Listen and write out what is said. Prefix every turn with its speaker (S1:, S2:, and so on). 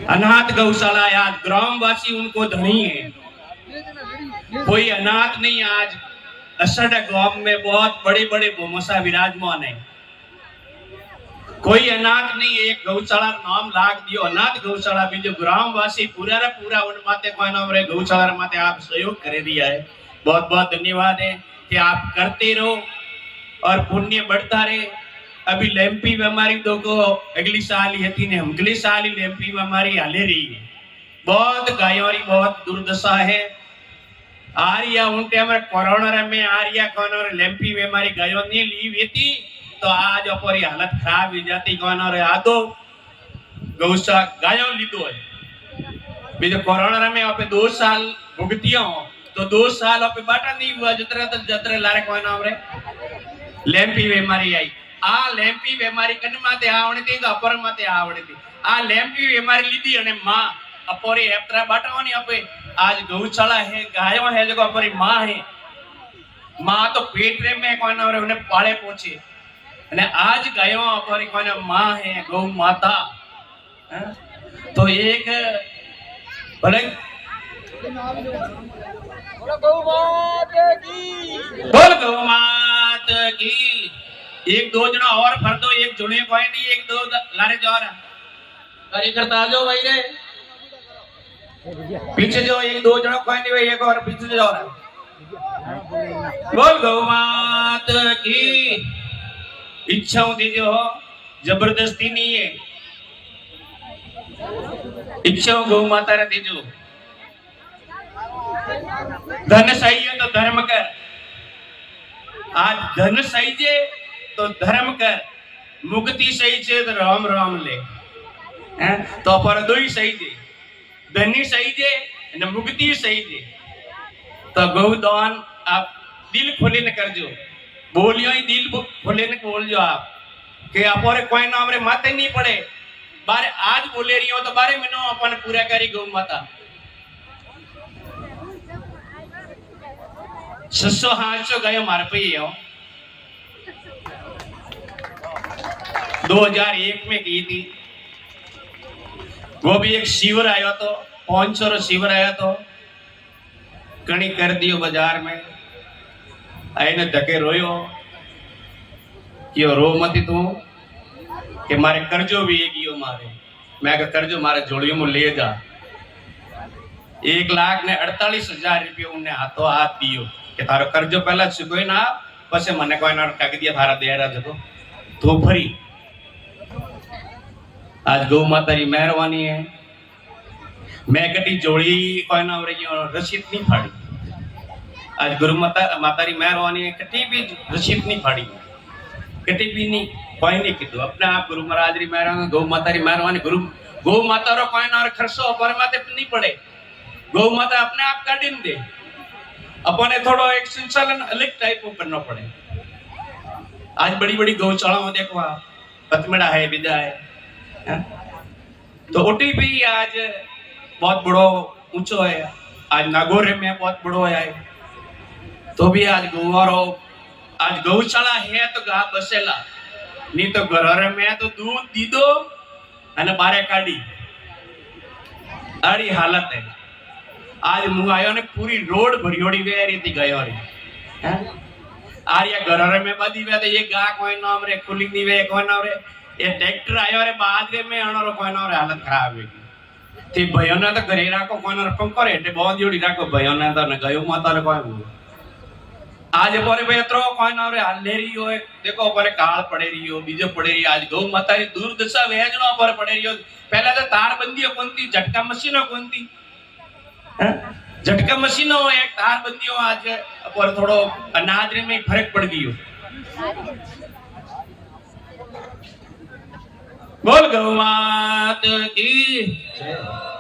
S1: अनाथ गौशाला आज ग्रामवासी उनको धनी है, कोई अनाथ नहीं। आज असड गांव में बहुत बड़े बड़े भूमसा विराजमान है, कोई अनाथ नहीं। एक गौशाला नाम लाग दियो अनाथ गौशाला भी जो ग्रामवासी पूरा रे पूरा उन माते कोई नाम रे गौशाला माते आप सहयोग कर दिया है। बहुत बहुत धन्यवाद है कि आप करते रहो और पुण्य बढ़ता रहे। अभी लेम्पी में हमारी दो को अगली साल ही थी ने अगली साल ही लेम्पी में हमारी हाले रही है। बहुत गायों की बहुत दुर्दशा है। आरिया उन टाइम कोरोना में आरिया कौन लेम्पी में हमारी गायों नहीं ली हुई थी तो आज अपनी हालत खराब हो जाती। कौन आदो गौशा गायों लीधो है बीजो कोरोना में आप 2 साल भुगतिया हो तो 2 साल आप बाटा नहीं हुआ जतरे तो जतरे लारे कोई नाम रे लेम्पी बीमारी आई। आ लेम्पी बीमारी कन माते आवणी थी तो अपर माते आवणी थी। आ लेम्पी बीमारी लीधी अने मां अपोरी एप्त्रा बाटाओनी अपे आज गौशाला है गायों है जो अपनी मां है। मां तो पेट रे में कोई नाम रे उन्हें पाले पहुंचे अने आज गायों अपनी कोई मां है गौ माता है? तो एक भले बोल गौ मात की। एक दो जना और भर दो, एक जुड़े कोई नहीं, एक दो लारे जोर कार्यकर्ता आ जाओ भाई रे पीछे जो एक दो जना कोई नहीं भाई एक और पीछे जो बोल गौ मात की। इच्छाओं दीजिए हो जबरदस्ती नहीं है, इच्छाओं गौ माता रे दीजो। धन सही है तो धर्म कर, आज धन सही है तो धर्म कर, मुक्ति सही है तो राम राम ले हैं? तो पर दो ही सही है, धनी सही है न मुक्ति सही है। तो गौदान आप दिल खोले न कर जो बोलियो ही दिल खोले न बोल जो आप कि अपोरे कोई नाम रे माते नहीं पड़े बारे आज बोले रही हो तो बारे मनो अपन पूरा करी गौ माता 600-800 गायों मार पे हो 2001 में की थी। वो भी एक शिविर आया तो 500 शिविर आया तो कणी कर दियो बाजार में आईने धके रोयो कि रो मती तू कि मारे कर्जो भी एक यो मारे। मैं कहा कर्जो मारे जोड़ियों में ले जा 1,48,000 रुपया उन्हें हाथों हाथ दियो कि थारो कर्जो पहला चुकोई ना पछे मने कोई ना टक दिया थारा देरा जतो तो फरी। आज गौ माता की मेहरबानी है मैं कटी जोड़ी कोई ना रसीद नहीं फाड़ी। आज गुरु माता की मेहरबानी है कटी भी रसीद नहीं फाड़ी कटी भी नहीं कोई नहीं कीधु अपने आप गुरु महाराज री मेहरबानी गौ माता री मेहरबानी। गुरु गौ माता रो कोई ना खर्चो पर माते नहीं पड़े, गौ माता अपने आप काटी दे। अपने थोड़ो एक संचालन अलग टाइप को करना पड़े। आज बड़ी बड़ी गौशाला में देखो पतमेड़ा है बिजा है तो ओटी भी आज बहुत बड़ो ऊंचो है। आज नागौर में बहुत बड़ो है तो भी आज गौवारो आज गौशाला है तो गा बसेला नहीं तो घर में तो दूध दीदो अने बारे काढ़ी आड़ी हालत है। आज मु आयो ने पूरी रोड भरियोड़ी वे रही थी गयो रे हैं आरिया घर में बदी वे तो ये गा कोई नाम रे खुली नी वे कोई नाम रे ये ट्रैक्टर आयो रे बाद में अणरो कोई नाम रे हालत खराब है ते भयो ने तो घरे राखो कोई नाम पंको रे ते बहुत जोड़ी राखो भयो ने तो न गयो माता रे कोई आज पर बेत्रो कोई नाम रे हाल ले रही हो देखो पर काल पड़े रही हो बीजो पड़े रही। आज गौ माता री दुर्दशा वेजनो पर पड़े रही हो। पहले तो तार बंदियो कोनती झटका मशीनो कोनती झटका मशीनो एक तार बंदियो आज पर थोड़ो अनाज रे में फर्क पड़ गयो। बोल गौ मात की।